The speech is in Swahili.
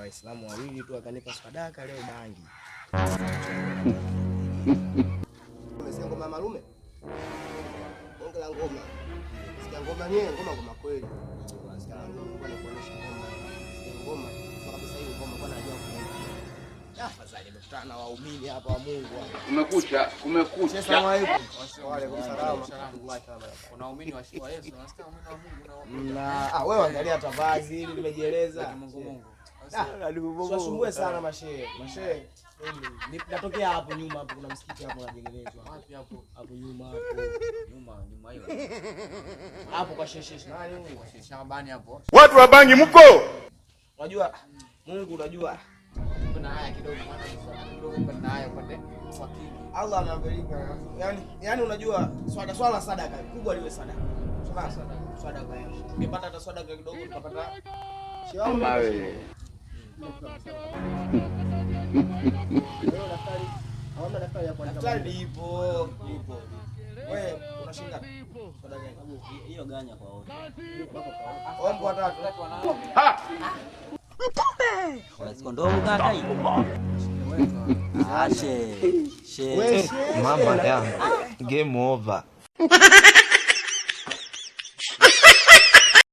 Waislamu wawili tu akanipa sadaka leo bangi. Umesikia ngoma malume? Bonge la ngoma. Sikia ngoma nyewe, ngoma kweli. Unasikia ngoma kwa kuonesha ngoma. Sikia ngoma, kwa kabisa hiyo ngoma kwa najua kuimba. Afadhali nimekutana na waumini hapa wa Mungu hapa. Kumekucha. Asalamu alaykum. Wa alaykum salaam. Kuna waumini wa Yesu, unasikia waumini wa Mungu na wewe angalia tavazi hili limejieleza. Mungu. Usisumbue sana mashehe. Mashehe. Natokea hapo nyuma hapo kuna msikiti hapo unajengelezwa. Wapi hapo? Hapo nyuma hapo. Nyuma hiyo. Hapo kwa sheshe. Nani huyu? Kwa sheshe Shabani hapo. Watu wa bangi mko? Unajua Mungu unajua. Kuna haya kidogo kuna haya pande kwa kiki. Allah anabarika. Yaani unajua swala sadaka kubwa liwe sadaka. Sadaka yako. Ungepata hata sadaka kidogo utapata. Shamba wewe. Leo daktari, hawana daktari hapo. Daktari ipo. Wewe unashinda. Sadaka gani? Hiyo ganya kwa wote. Ombo watatu. Ha! Kondomu kaka hii. Ashe. Mama yangu. Game over.